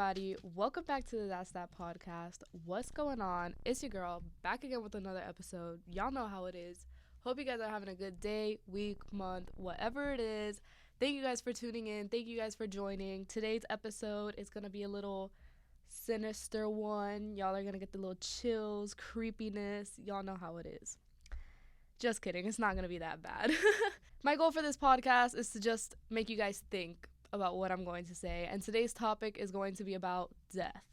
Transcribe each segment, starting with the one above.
everybody. Welcome back to the That's That podcast. What's going on? It's your girl back again with another episode. Y'all know how it is. Hope you guys are having a good day, week, month, whatever it is. Thank you guys for tuning in. Thank you guys for joining. Today's episode is going to be a little sinister one. Y'all are going to get the little chills, creepiness. Y'all know how it is. Just kidding. It's not going to be that bad. My goal for this podcast is to just make you guys think about what I'm going to say. And today's topic is going to be about death.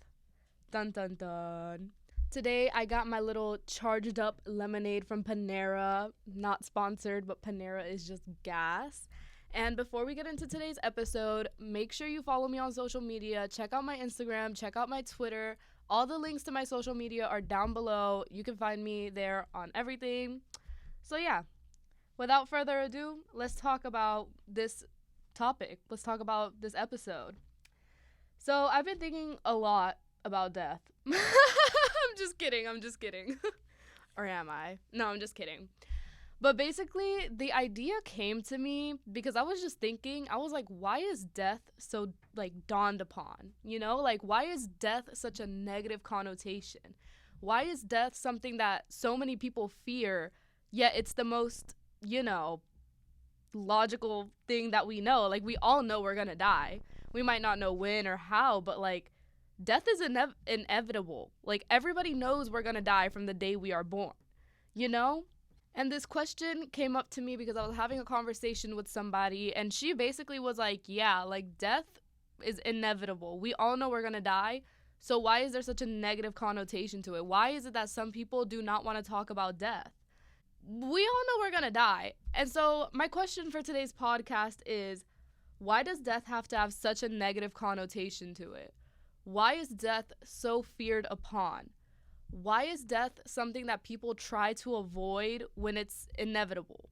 Dun dun dun. Today I got my little charged up lemonade from Panera. Not sponsored, but Panera is just gas. And before we get into today's episode, make sure you follow me on social media. Check out my Instagram, check out my Twitter. All the links to my social media are down below. You can find me there on everything. So yeah, without further ado, let's talk about this topic. Let's talk about this episode. So I've been thinking a lot about death. I'm just kidding. Or am I? No, I'm just kidding. But basically, the idea came to me because I was just thinking, I was like, why is death so, dawned upon? You know, why is death such a negative connotation? Why is death something that so many people fear, yet it's the most, logical thing that we know? We all know we're gonna die. We might not know when or how, but, death is inevitable. Everybody knows we're gonna die from the day we are born, And this question came up to me because I was having a conversation with somebody, and she basically was like, yeah, death is inevitable. We all know we're going to die. So why is there such a negative connotation to it? Why is it that some people do not want to talk about death? We all know we're going to die. And so my question for today's podcast is, why does death have to have such a negative connotation to it? Why is death so feared upon? Why is death something that people try to avoid when it's inevitable,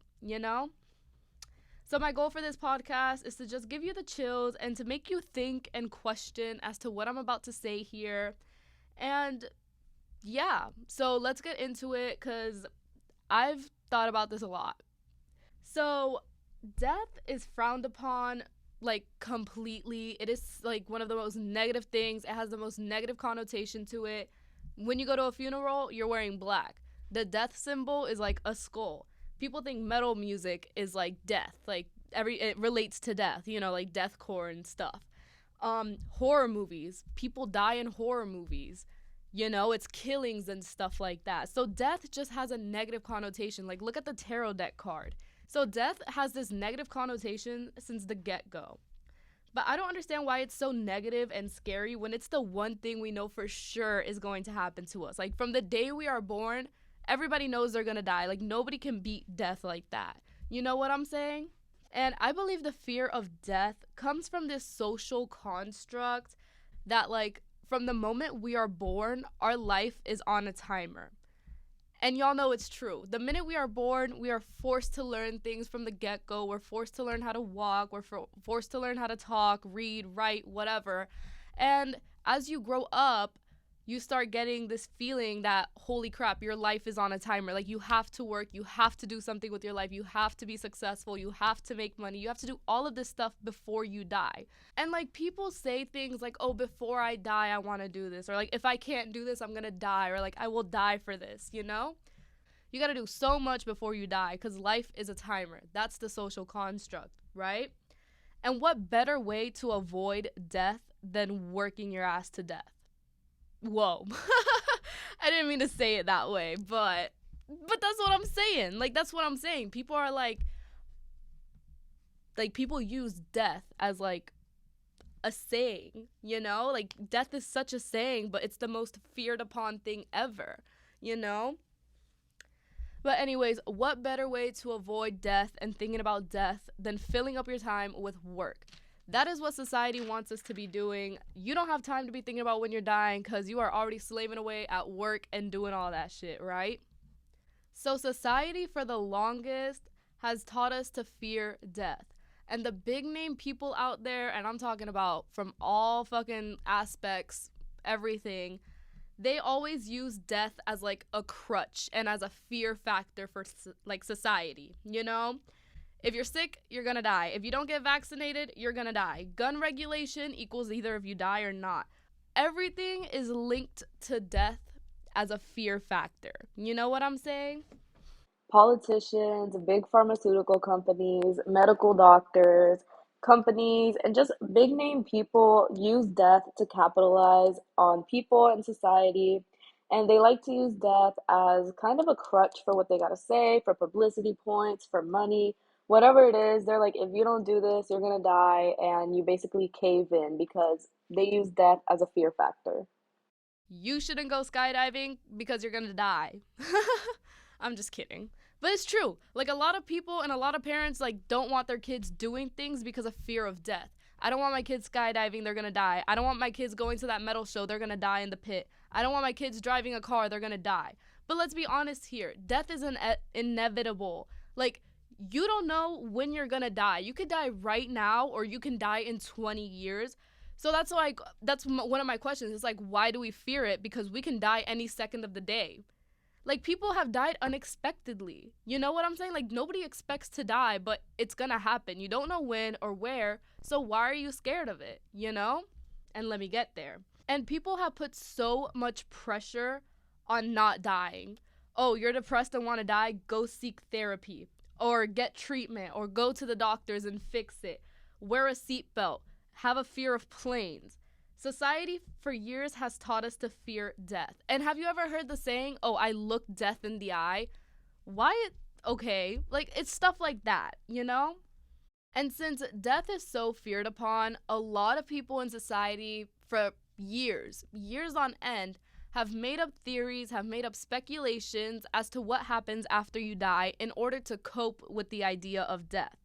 So my goal for this podcast is to just give you the chills and to make you think and question as to what I'm about to say here. And yeah, so let's get into it because I've thought about this a lot. So death is frowned upon completely. It is one of the most negative things. It has the most negative connotation to it. When you go to a funeral, you're wearing black. The death symbol is a skull. People think metal music is death. It relates to death, deathcore and stuff. Horror movies. People die in horror movies. It's killings and stuff like that. So death just has a negative connotation. Look at the tarot deck card. So death has this negative connotation since the get-go. But I don't understand why it's so negative and scary when it's the one thing we know for sure is going to happen to us. From the day we are born, everybody knows they're going to die. Nobody can beat death like that. You know what I'm saying? And I believe the fear of death comes from this social construct that, from the moment we are born, our life is on a timer. And y'all know it's true. The minute we are born, we are forced to learn things from the get-go. We're forced to learn how to walk. We're forced to learn how to talk, read, write, whatever. And as you grow up, you start getting this feeling that, holy crap, your life is on a timer. You have to work. You have to do something with your life. You have to be successful. You have to make money. You have to do all of this stuff before you die. And, people say things oh, before I die, I want to do this. Or, if I can't do this, I'm going to die. Or, I will die for this, You got to do so much before you die because life is a timer. That's the social construct, right? And what better way to avoid death than working your ass to death? Whoa. I didn't mean to say it that way, but that's what I'm saying. That's what I'm saying. People are people use death as a saying, death is such a saying, but it's the most feared upon thing ever, But anyways, what better way to avoid death and thinking about death than filling up your time with work? That is what society wants us to be doing. You don't have time to be thinking about when you're dying because you are already slaving away at work and doing all that shit, right? So society for the longest has taught us to fear death. And the big name people out there, and I'm talking about from all fucking aspects, everything, they always use death as a crutch and as a fear factor for society, If you're sick, you're gonna die. If you don't get vaccinated, you're gonna die. Gun regulation equals either if you die or not. everything is linked to death as a fear factor. You know what I'm saying? Politicians, big pharmaceutical companies, medical doctors, companies, and just big name people use death to capitalize on people and society. And they like to use death as kind of a crutch for what they got to say, for publicity points, for money, whatever it is. They're like, if you don't do this, you're going to die. And you basically cave in because they use death as a fear factor. You shouldn't go skydiving because you're gonna die. I'm just kidding. But it's true. Like a lot of people and a lot of parents like don't want their kids doing things because of fear of death. I don't want my kids skydiving, they're gonna die. I don't want my kids going to that metal show, they're gonna die in the pit. I don't want my kids driving a car, they're gonna die. But let's be honest here. Death is inevitable. Like you don't know when you're gonna die. You could die right now or you can die in 20 years. So that's like one of my questions. It's like why do we fear it? Because we can die any second of the day. Like people have died unexpectedly. You know what I'm saying? Like nobody expects to die, but it's gonna happen. You don't know when or where, so why are you scared of it? You know? And let me get there. And people have put so much pressure on not dying. Oh, you're depressed and want to die? Go seek therapy or get treatment or go to the doctors and fix it. Wear a seatbelt. Have a fear of planes. Society for years has taught us to fear death. And have you ever heard the saying, oh, I looked death in the eye? Why? Okay. Like, it's stuff like that, you know? And since death is so feared upon, a lot of people in society for years on end, have made up theories, have made up speculations as to what happens after you die in order to cope with the idea of death.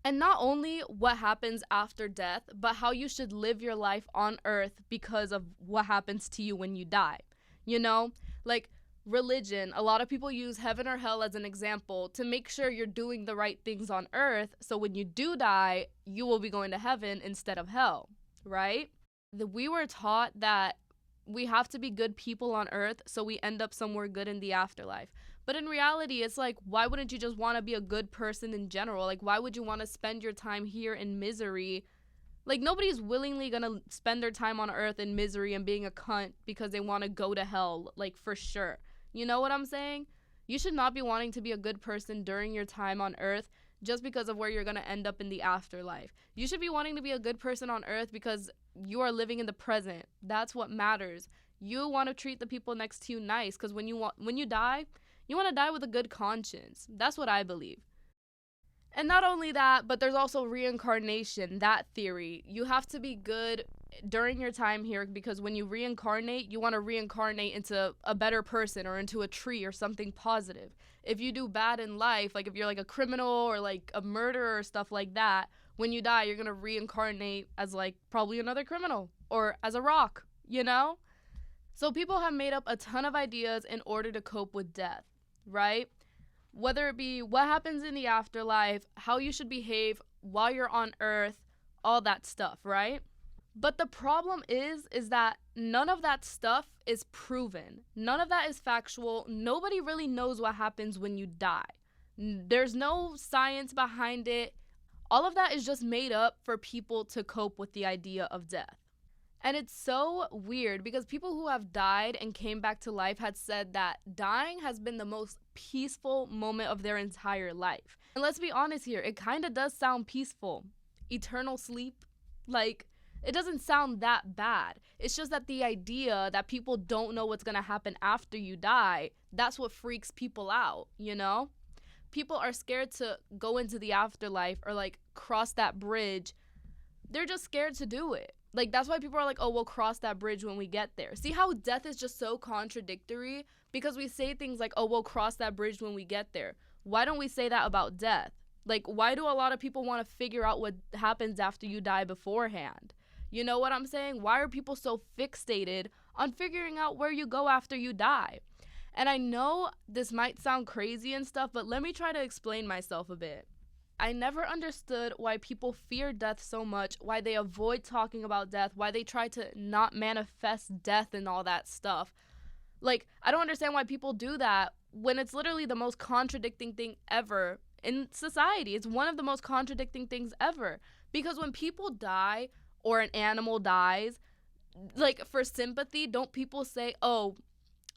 And not only what happens after death, but how you should live your life on earth because of what happens to you when you die. You know, like religion, a lot of people use heaven or hell as an example to make sure you're doing the right things on earth. So when you do die, you will be going to heaven instead of hell, right? We were taught that we have to be good people on earth so we end up somewhere good in the afterlife. But in reality, it's like, why wouldn't you just want to be a good person in general? Like, why would you want to spend your time here in misery? Like, nobody's willingly going to spend their time on earth in misery and being a cunt because they want to go to hell, like, for sure. You know what I'm saying? You should not be wanting to be a good person during your time on earth just because of where you're going to end up in the afterlife. You should be wanting to be a good person on earth because you are living in the present. That's what matters. You want to treat the people next to you nice because when you die, you want to die with a good conscience. That's what I believe. And not only that, but there's also reincarnation, that theory. You have to be good during your time here because when you reincarnate, you want to reincarnate into a better person or into a tree or something positive. If you do bad in life, like if you're like a criminal or like a murderer or stuff like that, when you die, you're going to reincarnate as like probably another criminal or as a rock, you know? So people have made up a ton of ideas in order to cope with death, right? Whether it be what happens in the afterlife, how you should behave while you're on earth, all that stuff, right? But the problem is that none of that stuff is proven. None of that is factual. Nobody really knows what happens when you die. There's no science behind it. All of that is just made up for people to cope with the idea of death. And it's so weird because people who have died and came back to life had said that dying has been the most peaceful moment of their entire life. And let's be honest here, it kind of does sound peaceful. Eternal sleep, like, it doesn't sound that bad. It's just that the idea that people don't know what's going to happen after you die, that's what freaks people out, you know? People are scared to go into the afterlife or, like, cross that bridge. They're just scared to do it. Like, that's why people are like, oh, we'll cross that bridge when we get there. See how death is just so contradictory? Because we say things like, oh, we'll cross that bridge when we get there. Why don't we say that about death? Like, why do a lot of people want to figure out what happens after you die beforehand? You know what I'm saying? Why are people so fixated on figuring out where you go after you die? And I know this might sound crazy and stuff, but let me try to explain myself a bit. I never understood why people fear death so much, why they avoid talking about death, why they try to not manifest death and all that stuff. Like, I don't understand why people do that when it's literally the most contradicting thing ever in society. It's one of the most contradicting things ever. Because when people die or an animal dies, Like, for sympathy, don't people say, oh,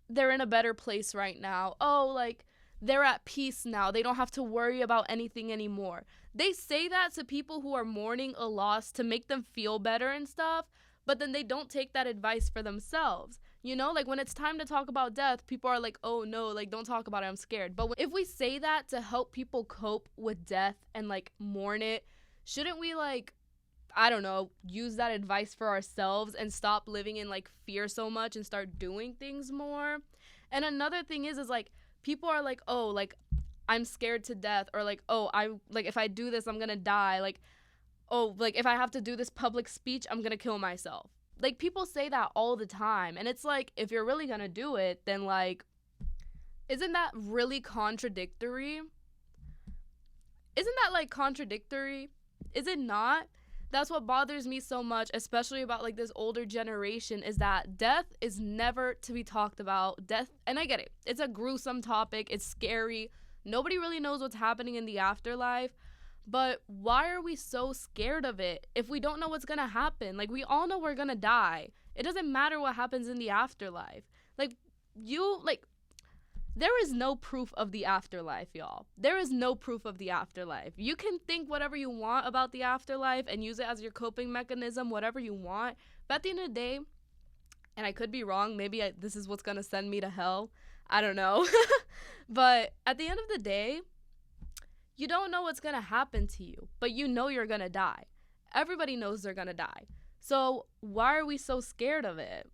they're in a better place right now. Oh, like, they're at peace now. They don't have to worry about anything anymore. They say that to people who are mourning a loss to make them feel better and stuff, but then they don't take that advice for themselves. You know, like when it's time to talk about death, people are like, oh no, like don't talk about it, I'm scared. But if we say that to help people cope with death and like mourn it, shouldn't we like, I don't know, use that advice for ourselves and stop living in like fear so much and start doing things more? And another thing is like people are like, "Oh, like I'm scared to death," or like, "Oh, I like if I do this, I'm going to die." Like, "Oh, like if I have to do this public speech, I'm going to kill myself." Like people say that all the time, and it's like if you're really going to do it, then like isn't that really contradictory? Isn't that like contradictory? Is it not? That's what bothers me so much, especially about like this older generation, is that death is never to be talked about. Death, and I get it, it's a gruesome topic, it's scary. Nobody really knows what's happening in the afterlife. But why are we so scared of it if we don't know what's gonna happen? Like, we all know we're gonna die. It doesn't matter what happens in the afterlife. Like, there is no proof of the afterlife, y'all. There is no proof of the afterlife. You can think whatever you want about the afterlife and use it as your coping mechanism, whatever you want. But at the end of the day, and I could be wrong, maybe this is what's going to send me to hell. I don't know. But at the end of the day, you don't know what's going to happen to you, but you know you're going to die. Everybody knows they're going to die. So why are we so scared of it?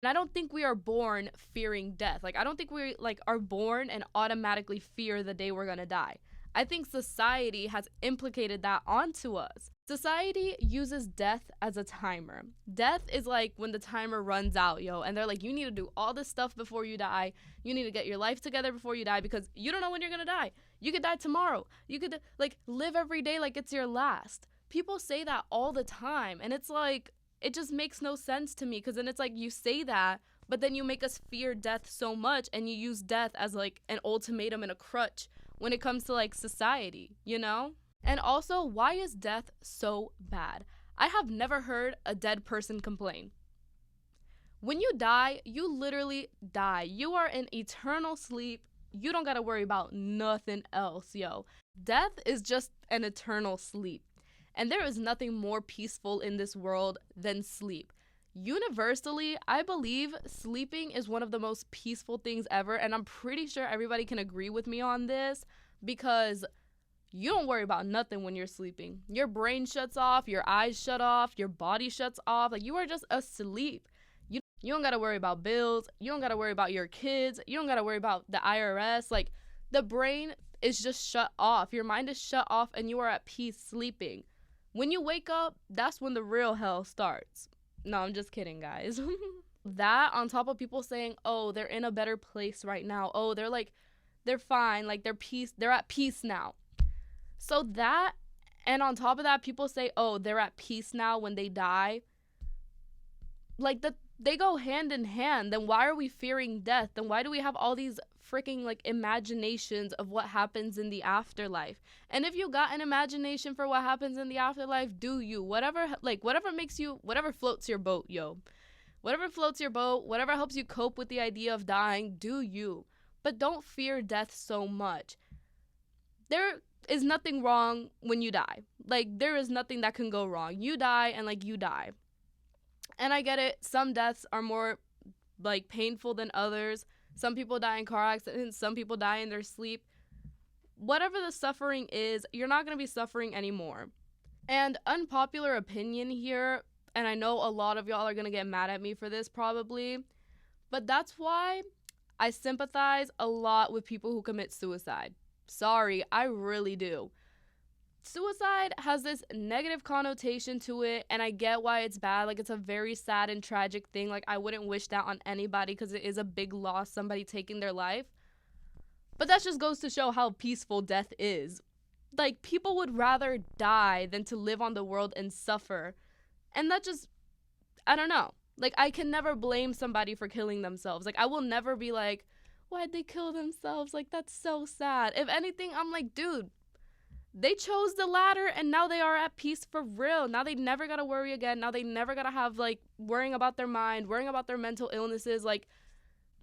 And I don't think we are born fearing death. Like, I don't think we like are born and automatically fear the day we're gonna die. I think society has implicated that onto us. Society uses death as a timer. Death is like when the timer runs out, yo, and they're like, you need to do all this stuff before you die. You need to get your life together before you die because you don't know when you're gonna die. You could die tomorrow. You could like live every day like it's your last. People say that all the time, and it's like, it just makes no sense to me because then it's like you say that, but then you make us fear death so much and you use death as like an ultimatum and a crutch when it comes to like society, you know? And also, why is death so bad? I have never heard a dead person complain. When you die, you literally die. You are in eternal sleep. You don't gotta worry about nothing else, yo. Death is just an eternal sleep. And there is nothing more peaceful in this world than sleep. Universally, I believe sleeping is one of the most peaceful things ever, and I'm pretty sure everybody can agree with me on this because you don't worry about nothing when you're sleeping. Your brain shuts off, your eyes shut off, your body shuts off. Like, you are just asleep. You don't gotta worry about bills. You don't gotta worry about your kids. You don't gotta worry about the IRS. Like, the brain is just shut off. Your mind is shut off, and you are at peace sleeping. When you wake up, that's when the real hell starts. No, I'm just kidding, guys. That on top of people saying, oh, they're in a better place right now. Oh, they're fine. Like, they're at peace now. So that, and on top of that, people say, oh, they're at peace now when they die. Like, they go hand in hand. Then why are we fearing death? Then why do we have all these freaking like imaginations of what happens in the afterlife? And if you got an imagination for what happens in the afterlife, do you? Whatever makes you, whatever floats your boat, yo. Whatever floats your boat, whatever helps you cope with the idea of dying, do you. But don't fear death so much. There is nothing wrong when you die. Like, there is nothing that can go wrong. You die and like you die. And I get it, some deaths are more like painful than others. Some people die in car accidents, some people die in their sleep. Whatever the suffering is, you're not going to be suffering anymore. And unpopular opinion here, and I know a lot of y'all are going to get mad at me for this probably, but that's why I sympathize a lot with people who commit suicide. Sorry, I really do. Suicide has this negative connotation to it, and I get why it's bad. Like, it's a very sad and tragic thing. Like, I wouldn't wish that on anybody because it is a big loss, somebody taking their life. But that just goes to show how peaceful death is. Like, people would rather die than to live on the world and suffer. And that just, I don't know. Like, I can never blame somebody for killing themselves. Like, I will never be like, why'd they kill themselves? Like, that's so sad. If anything, I'm like, dude, They chose the latter, and now they are at peace for real. Now they never gotta worry again. Now they never gotta have like worrying about their mind, worrying about their mental illnesses. Like,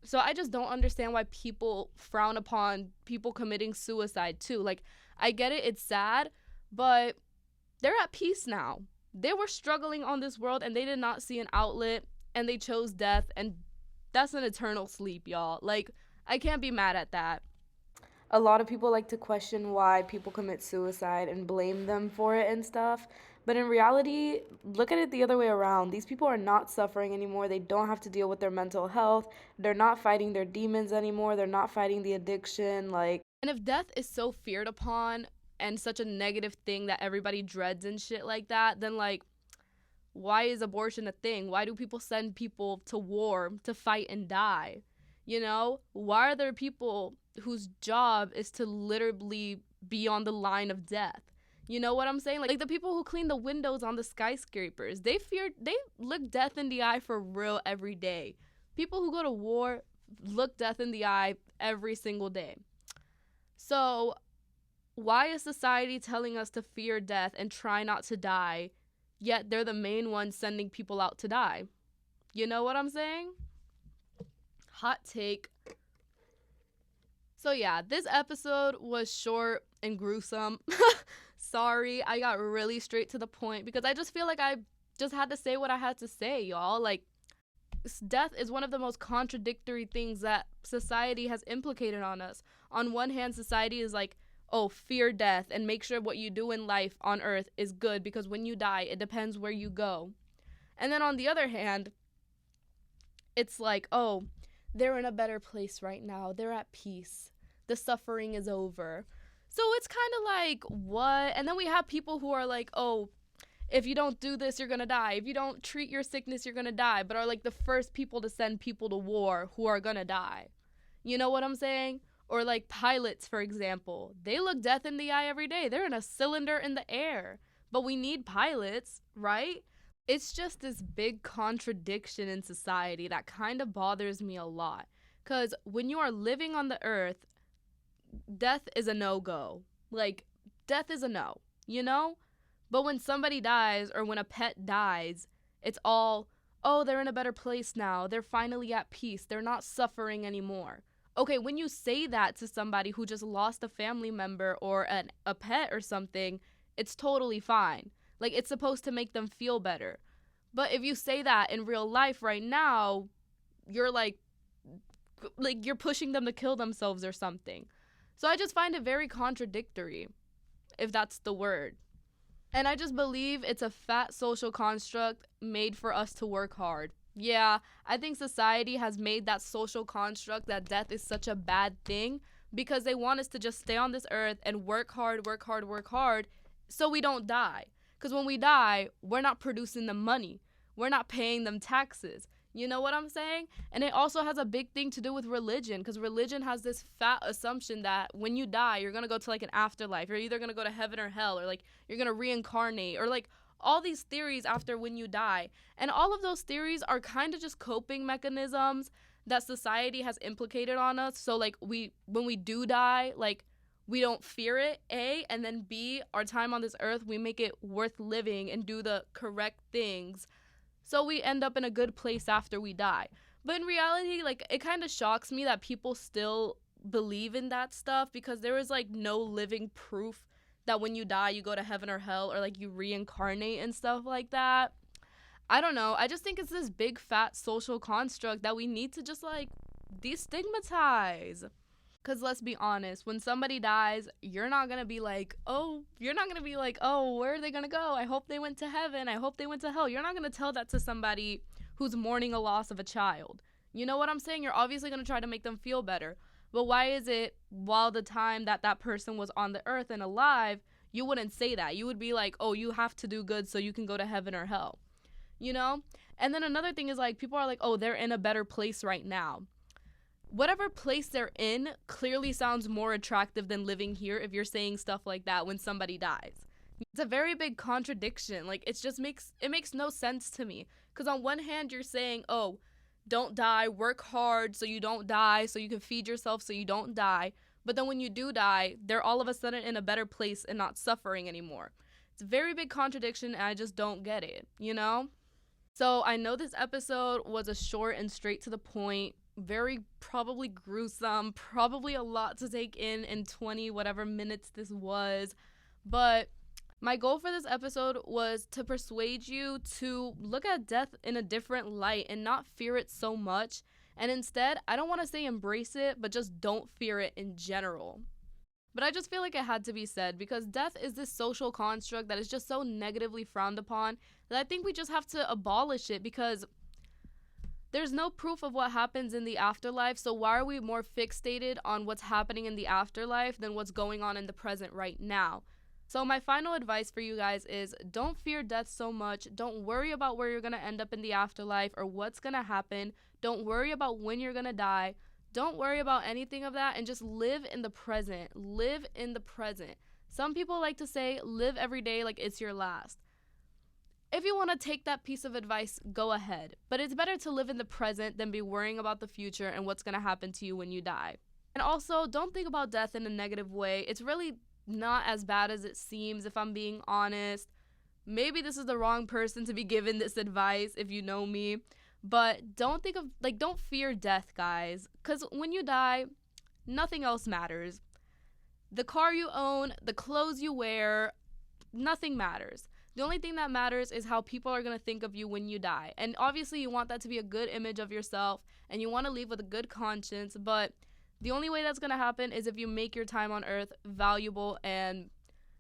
so I just don't understand why people frown upon people committing suicide too. Like, I get it, it's sad, but they're at peace now. They were struggling on this world and they did not see an outlet and they chose death, and that's an eternal sleep, y'all. Like, I can't be mad at that. A lot of people like to question why people commit suicide and blame them for it and stuff. But in reality, look at it the other way around. These people are not suffering anymore. They don't have to deal with their mental health. They're not fighting their demons anymore. They're not fighting the addiction. Like, and if death is so feared upon and such a negative thing that everybody dreads and shit like that, then like, why is abortion a thing? Why do people send people to war to fight and die? You know, why are there people whose job is to literally be on the line of death? You know what I'm saying? Like the people who clean the windows on the skyscrapers, they look death in the eye for real every day. People who go to war look death in the eye every single day. So why is society telling us to fear death and try not to die, yet they're the main ones sending people out to die? You know what I'm saying? Hot take. So yeah, this episode was short and gruesome. Sorry, I got really straight to the point because I just feel like I just had to say what I had to say, y'all. Like, death is one of the most contradictory things that society has implicated on us. On one hand, society is like, oh, fear death and make sure what you do in life on earth is good because when you die, it depends where you go. And then on the other hand, it's like, oh, they're in a better place right now. They're at peace. The suffering is over. So it's kind of like, what? And then we have people who are like, oh, if you don't do this, you're going to die. If you don't treat your sickness, you're going to die. But are like the first people to send people to war who are going to die. You know what I'm saying? Or like pilots, for example. They look death in the eye every day. They're in a cylinder in the air. But we need pilots, right? It's just this big contradiction in society that kind of bothers me a lot. Because when you are living on the earth, death is a no-go. Like, death is a no, you know? But when somebody dies or when a pet dies, it's all, oh, they're in a better place now. They're finally at peace. They're not suffering anymore. Okay, when you say that to somebody who just lost a family member or a pet or something, it's totally fine. Like, it's supposed to make them feel better. But if you say that in real life right now, you're like you're pushing them to kill themselves or something. So I just find it very contradictory, if that's the word. And I just believe it's a fat social construct made for us to work hard. Yeah, I think society has made that social construct that death is such a bad thing because they want us to just stay on this earth and work hard, work hard, work hard so we don't die. Because when we die, we're not producing them money. We're not paying them taxes. You know what I'm saying? And it also has a big thing to do with religion, because religion has this fat assumption that when you die, you're going to go to like an afterlife. You're either going to go to heaven or hell, or like you're going to reincarnate, or like all these theories after when you die. And all of those theories are kind of just coping mechanisms that society has implicated on us. So like when we do die, like we don't fear it, A, and then B, our time on this earth, we make it worth living and do the correct things. So we end up in a good place after we die. But in reality, like, it kind of shocks me that people still believe in that stuff because there is, like, no living proof that when you die, you go to heaven or hell or, like, you reincarnate and stuff like that. I don't know. I just think it's this big, fat social construct that we need to just, like, destigmatize. Because let's be honest, when somebody dies, you're not going to be like, oh, where are they going to go? I hope they went to heaven. I hope they went to hell. You're not going to tell that to somebody who's mourning a loss of a child. You know what I'm saying? You're obviously going to try to make them feel better. But why is it while the time that that person was on the earth and alive, you wouldn't say that? You would be like, oh, you have to do good so you can go to heaven or hell. You know? And then another thing is like, people are like, oh, they're in a better place right now. Whatever place they're in clearly sounds more attractive than living here if you're saying stuff like that when somebody dies. It's a very big contradiction. Like, it makes no sense to me. Because on one hand, you're saying, oh, don't die, work hard so you don't die, so you can feed yourself so you don't die. But then when you do die, they're all of a sudden in a better place and not suffering anymore. It's a very big contradiction, and I just don't get it, you know? So I know this episode was a short and straight to the point, very probably gruesome, probably a lot to take in 20 whatever minutes this was. But my goal for this episode was to persuade you to look at death in a different light and not fear it so much. And instead, I don't want to say embrace it, but just don't fear it in general. But I just feel like it had to be said because death is this social construct that is just so negatively frowned upon that I think we just have to abolish it because there's no proof of what happens in the afterlife. So why are we more fixated on what's happening in the afterlife than what's going on in the present right now? So my final advice for you guys is don't fear death so much. Don't worry about where you're going to end up in the afterlife or what's going to happen. Don't worry about when you're going to die. Don't worry about anything of that and just live in the present. Live in the present. Some people like to say live every day like it's your last. If you want to take that piece of advice, go ahead. But it's better to live in the present than be worrying about the future and what's going to happen to you when you die. And also, don't think about death in a negative way. It's really not as bad as it seems, if I'm being honest. Maybe this is the wrong person to be given this advice if you know me. But don't fear death, guys. Because when you die, nothing else matters. The car you own, the clothes you wear, nothing matters. The only thing that matters is how people are going to think of you when you die. And obviously you want that to be a good image of yourself and you want to leave with a good conscience, but the only way that's going to happen is if you make your time on earth valuable and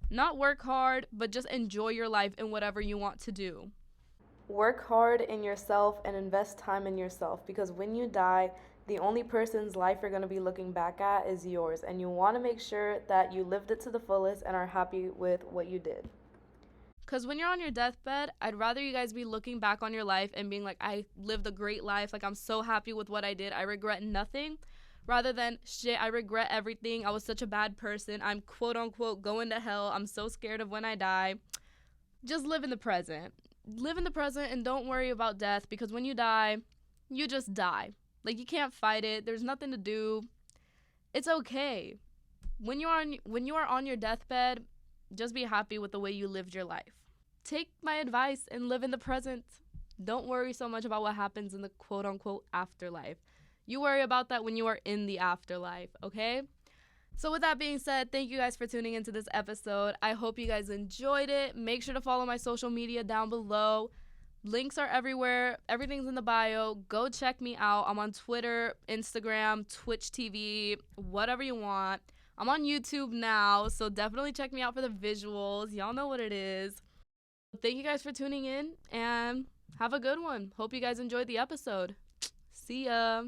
not work hard, but just enjoy your life in whatever you want to do. Work hard in yourself and invest time in yourself because when you die, the only person's life you're going to be looking back at is yours. And you want to make sure that you lived it to the fullest and are happy with what you did. Because when you're on your deathbed, I'd rather you guys be looking back on your life and being like, I lived a great life. Like, I'm so happy with what I did. I regret nothing. Rather than, shit, I regret everything. I was such a bad person. I'm quote unquote going to hell. I'm so scared of when I die. Just live in the present. Live in the present and don't worry about death because when you die, you just die. Like, you can't fight it. There's nothing to do. It's okay. When you are on your deathbed, just be happy with the way you lived your life. Take my advice and live in the present. Don't worry so much about what happens in the quote unquote afterlife. You worry about that when you are in the afterlife, okay? So with that being said, thank you guys for tuning into this episode. I hope you guys enjoyed it. Make sure to follow my social media down below. Links are everywhere. Everything's in the bio. Go check me out. I'm on Twitter, Instagram, Twitch TV, whatever you want. I'm on YouTube now, so definitely check me out for the visuals. Y'all know what it is. Thank you guys for tuning in, and have a good one. Hope you guys enjoyed the episode. See ya.